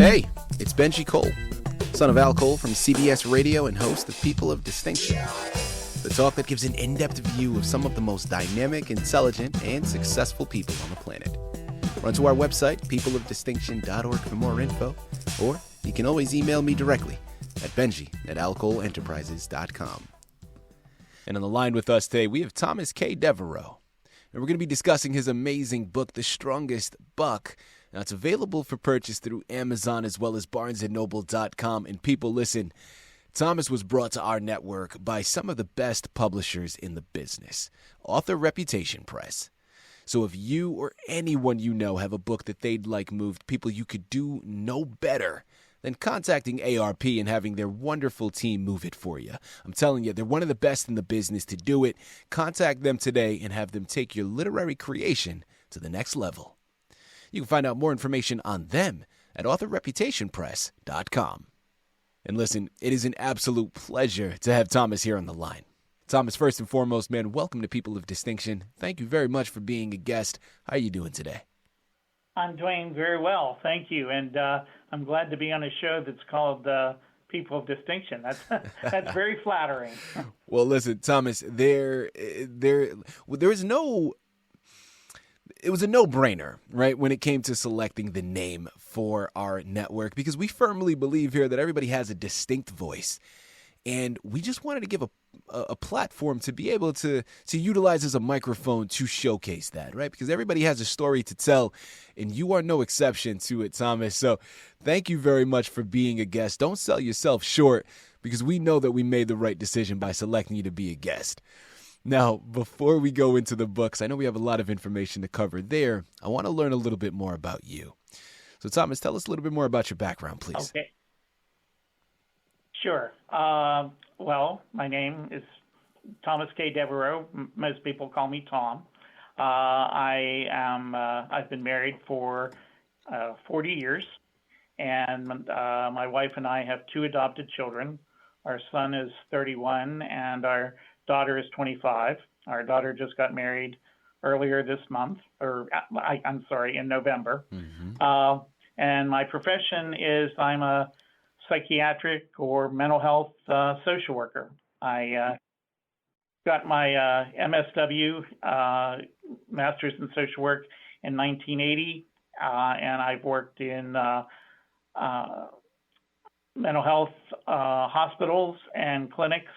Hey, it's Benji Cole, son of Al Cole from CBS Radio and host of People of Distinction, the talk that gives an in-depth view of some of the most dynamic, intelligent, and successful people on the planet. Run to our website, peopleofdistinction.org for more info, or you can always email me directly at benji@alcoleenterprises.com. And on the line with us today, we have Thomas K. Devereaux. And we're going to be discussing his amazing book, The Strongest Buck. Now, it's available for purchase through Amazon as well as barnesandnoble.com. And people, listen, Thomas was brought to our network by some of the best publishers in the business, Author Reputation Press. So if you or anyone you know have a book that they'd like moved, people, you could do no better than contacting ARP and having their wonderful team move it for you. I'm telling you, they're one of the best in the business to do it. Contact them today and have them take your literary creation to the next level. You can find out more information on them at authorreputationpress.com. And listen, it is an absolute pleasure to have Thomas here on the line. Thomas, first and foremost, man, welcome to People of Distinction. Thank you very much for being a guest. How are you doing today? I'm doing very well, thank you. And I'm glad to be on a show that's called People of Distinction. That's very flattering. Well, listen, Thomas, it was a no-brainer, right, when it came to selecting the name for our network, because we firmly believe here that everybody has a distinct voice. And we just wanted to give a platform to be able to utilize as a microphone to showcase that, right? Because everybody has a story to tell, and you are no exception to it, Thomas. So thank you very much for being a guest. Don't sell yourself short, because we know that we made the right decision by selecting you to be a guest. Now, before we go into the books, I know we have a lot of information to cover there. I want to learn a little bit more about you. So, Thomas, tell us a little bit more about your background, please. Okay. Sure. Well, my name is Thomas K. Devereaux. Most people call me Tom. I've been married for 40 years, and my wife and I have two adopted children. Our son is 31, and our daughter is 25. Our daughter just got married earlier this month, in November. Mm-hmm. And my profession is I'm a psychiatric or mental health social worker. I got my MSW, Master's in Social Work, in 1980, and I've worked in mental health hospitals and clinics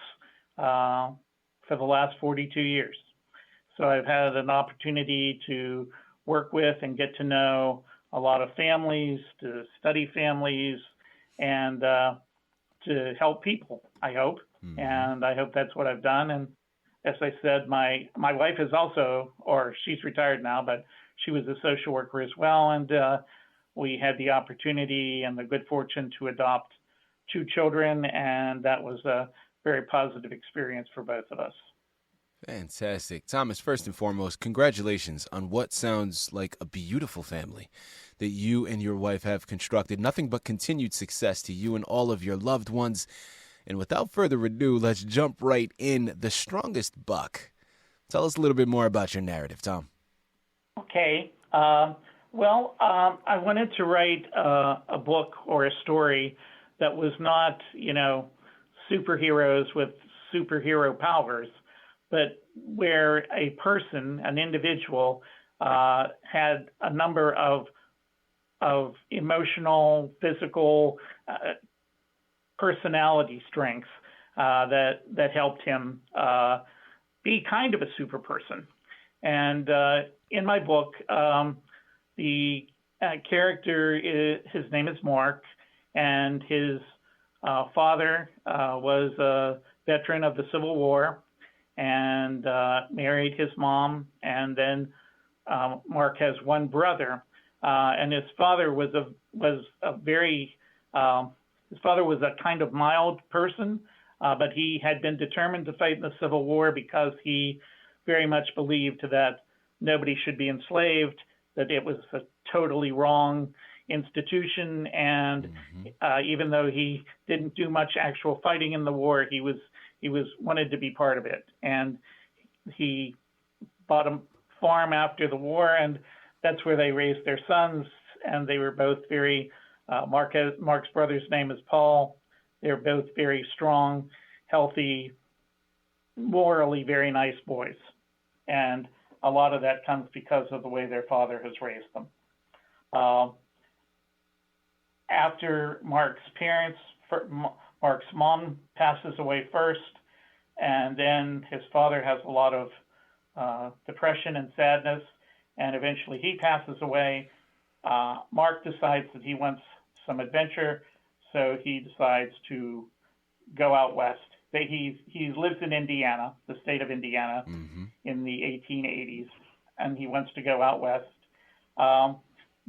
for the last 42 years. So I've had an opportunity to work with and get to know a lot of families, to study families, and to help people, I hope. Mm-hmm. And I hope that's what I've done. And as I said, my wife is also, or she's retired now, but she was a social worker as well. And we had the opportunity and the good fortune to adopt two children, and that was a very positive experience for both of us. Fantastic. Thomas, first and foremost, congratulations on what sounds like a beautiful family that you and your wife have constructed. Nothing but continued success to you and all of your loved ones. And without further ado, let's jump right in. The Strongest Buck. Tell us a little bit more about your narrative, Tom. Okay. I wanted to write a book or a story that was not, superheroes with superhero powers, but where a person, an individual, had a number of emotional, physical, personality strengths that helped him be kind of a super person. And in my book, the character, his name is Mark, and his father was a veteran of the Civil War and married his mom. And then Mark has one brother, and his father was a kind of mild person, but he had been determined to fight in the Civil War because he very much believed that nobody should be enslaved, that it was a totally wrong institution, and even though he didn't do much actual fighting in the war, he wanted to be part of it. And he bought a farm after the war, and that's where they raised their sons, and they were both very Mark's brother's name is Paul. They're both very strong, healthy, morally very nice boys. And a lot of that comes because of the way their father has raised them. After Mark's mom passes away first, and then his father has a lot of depression and sadness, and eventually he passes away. Mark decides that he wants some adventure, so he decides to go out west. He lives in Indiana, the state of Indiana, in the 1880s, and he wants to go out west.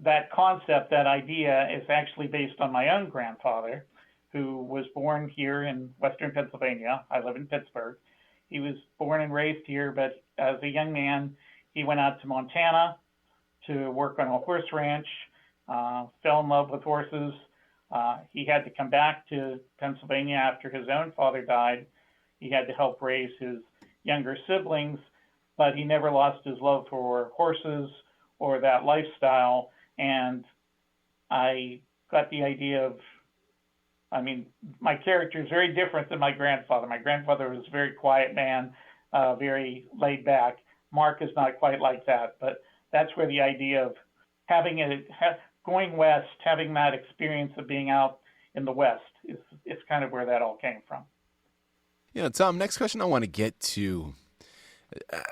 That concept, that idea, is actually based on my own grandfather, who was born here in western Pennsylvania. I live in Pittsburgh. He was born and raised here, but as a young man, he went out to Montana to work on a horse ranch, fell in love with horses. He had to come back to Pennsylvania after his own father died. He had to help raise his younger siblings, but he never lost his love for horses or that lifestyle. And I got the idea of, my character is very different than my grandfather. My grandfather was a very quiet man, very laid back. Mark is not quite like that, but that's where the idea of going west, having that experience of being out in the West, is kind of where that all came from. Tom, next question I want to get to.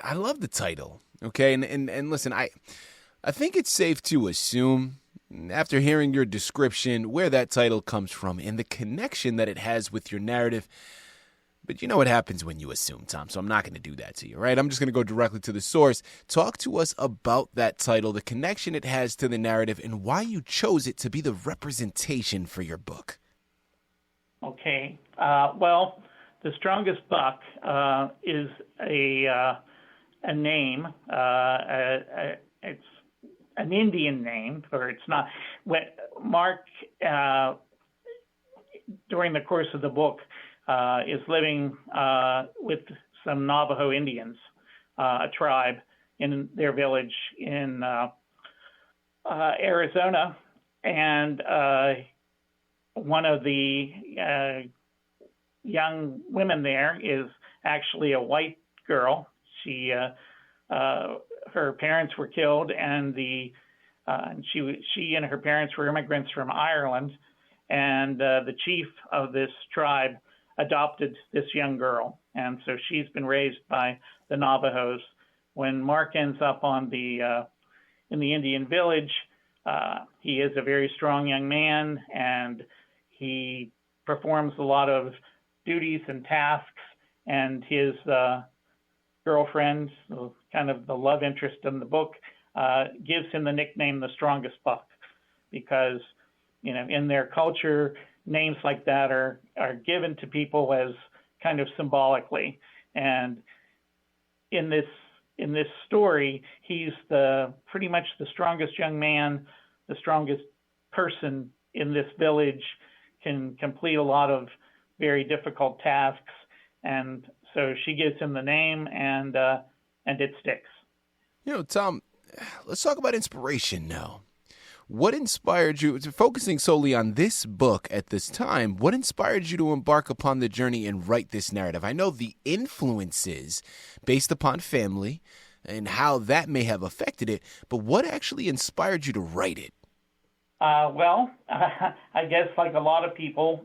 I love the title, okay? And listen, I think it's safe to assume, after hearing your description, where that title comes from and the connection that it has with your narrative. But you know what happens when you assume, Tom, so I'm not going to do that to you, right? I'm just going to go directly to the source. Talk to us about that title, the connection it has to the narrative, and why you chose it to be the representation for your book. Okay. Well, The Strongest Buck is a name. It's an Indian name, or it's not. Mark, during the course of the book, is living with some Navajo Indians, a tribe in their village in Arizona. And one of the young women there is actually a white girl. She, her parents were killed, and she and her parents were immigrants from Ireland. And the chief of this tribe adopted this young girl, and so she's been raised by the Navajos. When Mark ends up in the Indian village, he is a very strong young man, and he performs a lot of duties and tasks, and his girlfriend, kind of the love interest in the book, gives him the nickname The Strongest Buck, because in their culture, names like that are given to people as kind of symbolically. And in this story, he's pretty much the strongest young man, the strongest person in this village, can complete a lot of very difficult tasks. And so she gives him the name, and it sticks. Tom, let's talk about inspiration now. What inspired you, focusing solely on this book at this time, what inspired you to embark upon the journey and write this narrative? I know the influences based upon family and how that may have affected it, but what actually inspired you to write it? Well, I guess like a lot of people,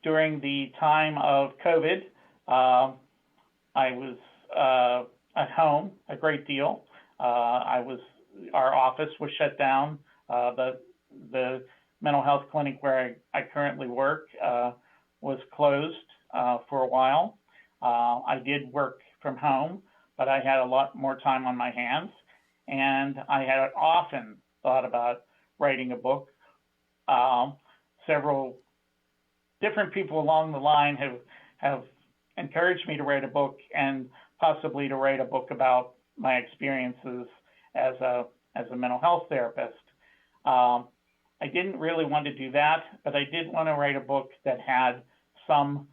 during the time of COVID, I was at home a great deal. Our office was shut down. The mental health clinic where I currently work was closed for a while. I did work from home, but I had a lot more time on my hands, and I had often thought about writing a book. Several different people along the line have encouraged me to write a book, and possibly to write a book about my experiences as a mental health therapist. I didn't really want to do that, but I did want to write a book that had some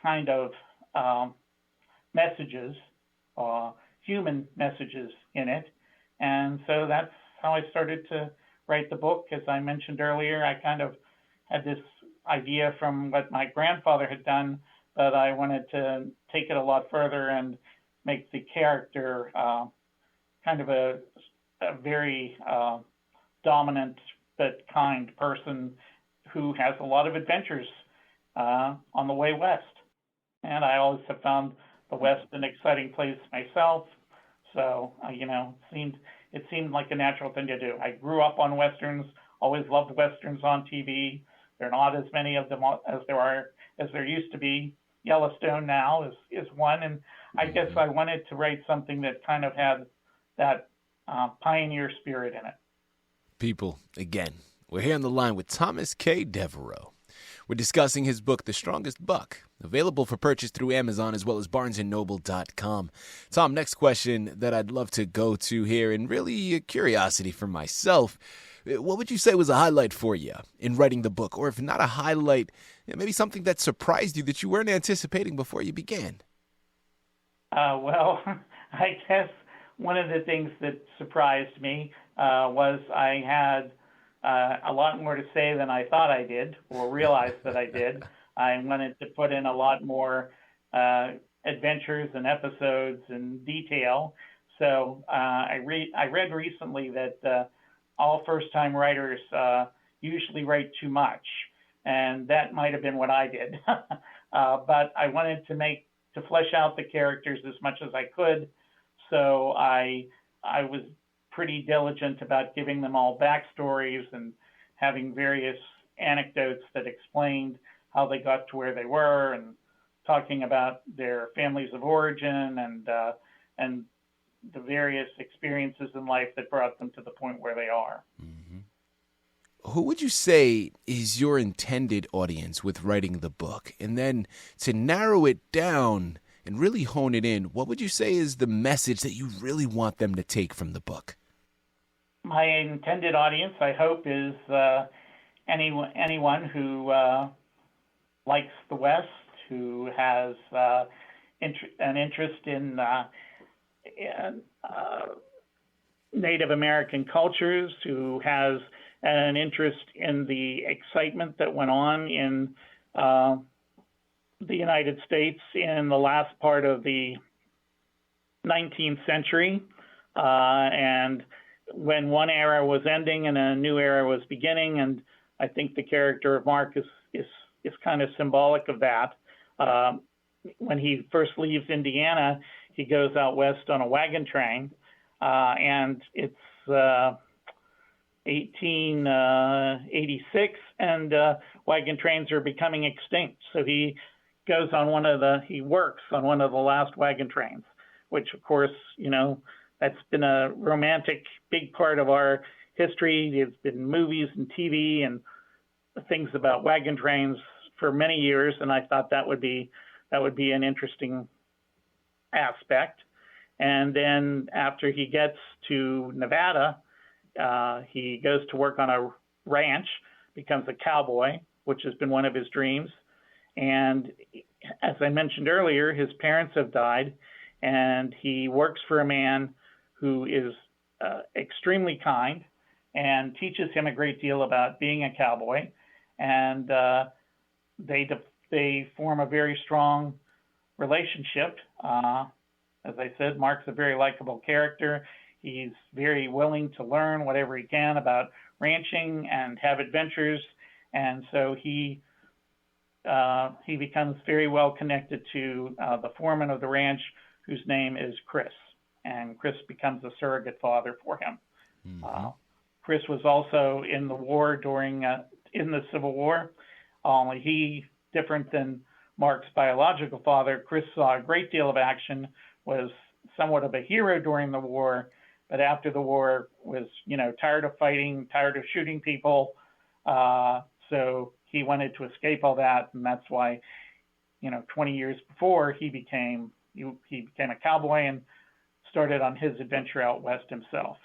kind of messages, human messages in it. And so that's how I started to write the book. As I mentioned earlier, I kind of had this idea from what my grandfather had done, but I wanted to take it a lot further and make the character kind of a very dominant but kind person who has a lot of adventures on the way west. And I always have found the West an exciting place myself. So, it seemed like a natural thing to do. I grew up on Westerns, always loved Westerns on TV. There are not as many of them as there used to be. Yellowstone now is one. And I guess I wanted to write something that kind of had that pioneer spirit in it. People, again, we're here on the line with Thomas K. Devereaux. We're discussing his book, The Strongest Buck, available for purchase through Amazon as well as barnesandnoble.com. Tom, next question that I'd love to go to here, and really a curiosity for myself. What would you say was a highlight for you in writing the book? Or if not a highlight, maybe something that surprised you that you weren't anticipating before you began? Well, I guess one of the things that surprised me was I had a lot more to say than I thought I did, or realized that I did. I wanted to put in a lot more adventures and episodes and detail. So I read recently that all first-time writers usually write too much, and that might have been what I did. But I wanted to flesh out the characters as much as I could. So I was pretty diligent about giving them all backstories and having various anecdotes that explained how they got to where they were, and talking about their families of origin and the various experiences in life that brought them to the point where they are. Mm-hmm. Who would you say is your intended audience with writing the book? And then to narrow it down and really hone it in, what would you say is the message that you really want them to take from the book? My intended audience, I hope, is anyone who likes the West, who has an interest in Native American cultures, who has an interest in the excitement that went on in the United States in the last part of the 19th century, and when one era was ending and a new era was beginning. And I think the character of Mark is kind of symbolic of that. When he first leaves Indiana, he goes out west on a wagon train, and it's 1886, and wagon trains are becoming extinct. So he works on one of the last wagon trains, which, of course, that's been a romantic big part of our history. There's been movies and TV and things about wagon trains for many years, and I thought that would be an interesting aspect. And then after he gets to Nevada, he goes to work on a ranch, becomes a cowboy, which has been one of his dreams. And as I mentioned earlier, his parents have died, and he works for a man who is extremely kind and teaches him a great deal about being a cowboy. And they form a very strong relationship. As I said, Mark's a very likable character. He's very willing to learn whatever he can about ranching and have adventures. And so he becomes very well connected to the foreman of the ranch, whose name is Chris. And Chris becomes a surrogate father for him. Mm-hmm. Chris was also in the war in the Civil War. Only he, different than Mark's biological father, Chris saw a great deal of action, was somewhat of a hero during the war, but after the war was, tired of fighting, tired of shooting people. So he wanted to escape all that, and that's why, 20 years before he became a cowboy and started on his adventure out west himself.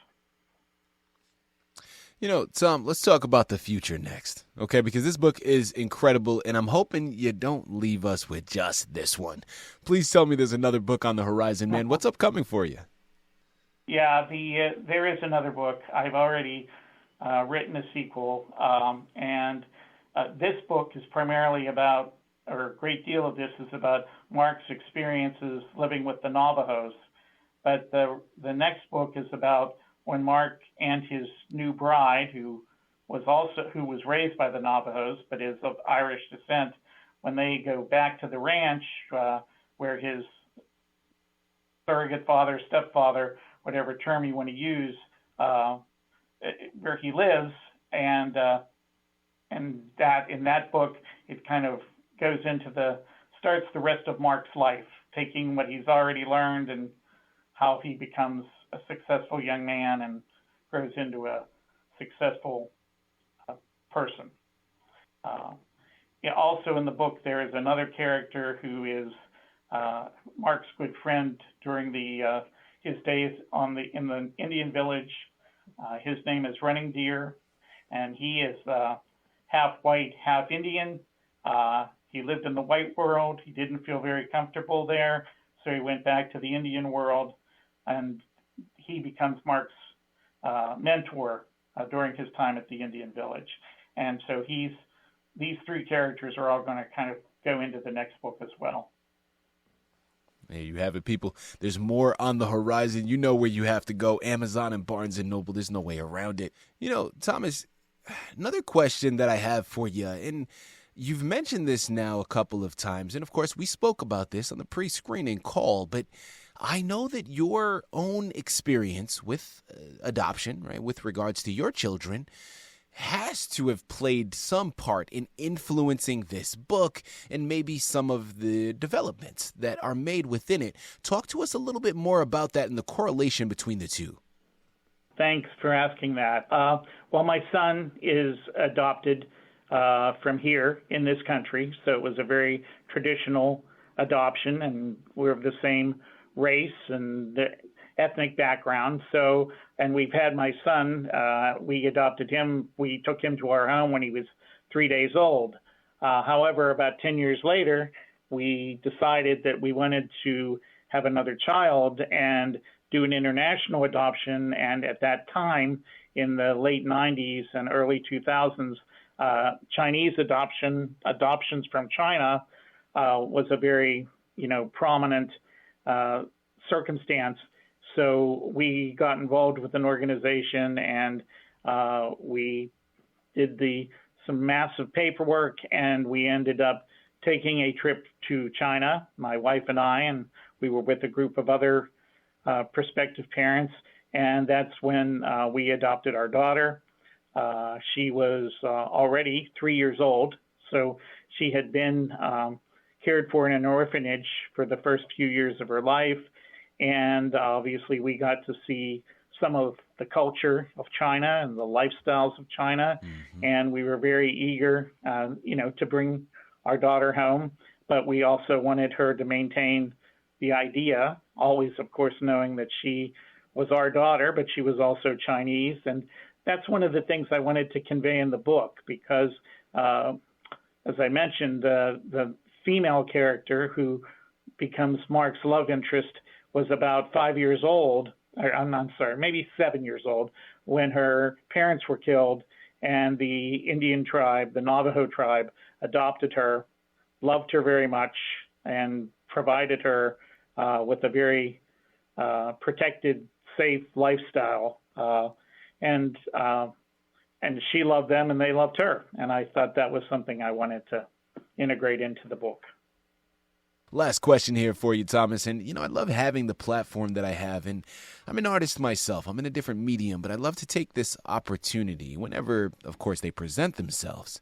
Tom, let's talk about the future next, okay? Because this book is incredible, and I'm hoping you don't leave us with just this one. Please tell me there's another book on the horizon, man. What's upcoming for you? Yeah, there is another book. I've already written a sequel. And this book is primarily about, or a great deal of this is about Mark's experiences living with the Navajos. But the next book is about when Mark and his new bride, who was raised by the Navajos but is of Irish descent, when they go back to the ranch where his surrogate father, stepfather, whatever term you want to use, where he lives, and that in that book it kind of goes into starts the rest of Mark's life, taking what he's already learned and how he becomes a successful young man and grows into a successful person. Also in the book, there is another character who is Mark's good friend during his days in the Indian village. His name is Running Deer, and he is half white, half Indian. He lived in the white world. He didn't feel very comfortable there, so he went back to the Indian world, and he becomes Mark's mentor during his time at the Indian village. And so these three characters are all going to kind of go into the next book as well. There you have it, people. There's more on the horizon. You know where you have to go. Amazon and Barnes & Noble. There's no way around it. Thomas, another question that I have for you, and you've mentioned this now a couple of times, and of course we spoke about this on the pre-screening call, but I know that your own experience with adoption, right, with regards to your children, has to have played some part in influencing this book and maybe some of the developments that are made within it. Talk to us a little bit more about that and the correlation between the two. Thanks for asking that. Well, my son is adopted from here in this country, so it was a very traditional adoption, and we're of the same race and ethnic background. So, and we've had my son, we adopted him, we took him to our home when he was 3 days old. However, about 10 years later, we decided that we wanted to have another child and do an international adoption. And at that time, in the late 90s and early 2000s, Chinese adoptions from China was a very, prominent circumstance. So we got involved with an organization, and we did some massive paperwork, and we ended up taking a trip to China, my wife and I, and we were with a group of other prospective parents, and that's when we adopted our daughter. She was already 3 years old, so she had been cared for in an orphanage for the first few years of her life. And obviously we got to see some of the culture of China and the lifestyles of China. Mm-hmm. And we were very eager, to bring our daughter home. But we also wanted her to maintain the idea, always, of course, knowing that she was our daughter, but she was also Chinese. And that's one of the things I wanted to convey in the book, because, as I mentioned, the female character who becomes Mark's love interest was about 5 years old, maybe 7 years old, when her parents were killed, and the Indian tribe, the Navajo tribe, adopted her, loved her very much, and provided her with a very protected, safe lifestyle. And she loved them, and they loved her. And I thought that was something I wanted to integrate into the book. Last question here for you, Thomas. And, I love having the platform that I have. And I'm an artist myself. I'm in a different medium, but I love to take this opportunity whenever, of course, they present themselves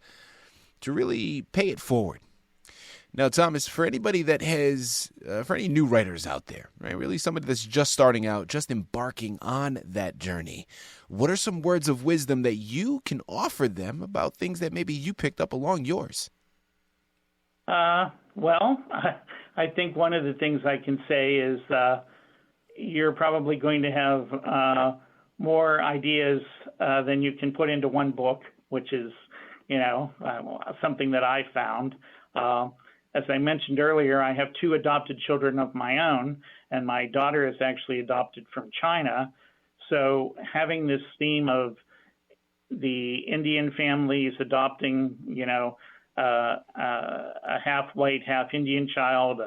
to really pay it forward. Now, Thomas, for anybody that for any new writers out there, right, really somebody that's just starting out, just embarking on that journey, what are some words of wisdom that you can offer them about things that maybe you picked up along yours? Well, I think one of the things I can say is you're probably going to have more ideas than you can put into one book, which is, something that I found. As I mentioned earlier, I have 2 adopted children of my own, and my daughter is actually adopted from China. So having this theme of the Indian families adopting, a half white, half Indian child,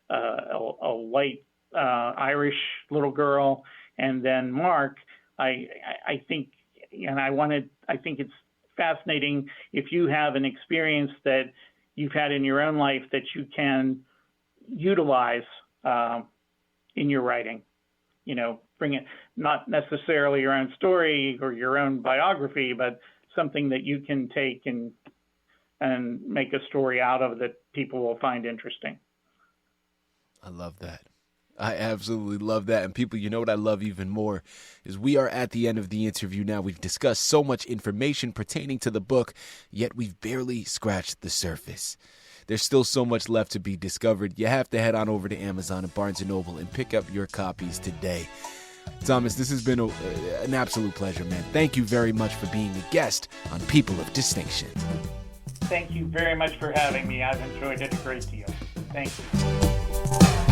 a white Irish little girl, and then Mark. I think it's fascinating if you have an experience that you've had in your own life that you can utilize in your writing. Bring it, not necessarily your own story or your own biography, but something that you can take and make a story out of that people will find interesting. I love that. I absolutely love that. And people, what I love even more is we are at the end of the interview now. We've discussed so much information pertaining to the book, yet we've barely scratched the surface. There's still so much left to be discovered. You have to head on over to Amazon and Barnes & Noble and pick up your copies today. Thomas, this has been an absolute pleasure, man. Thank you very much for being a guest on People of Distinction. Thank you very much for having me. I've enjoyed it a great deal. Thank you.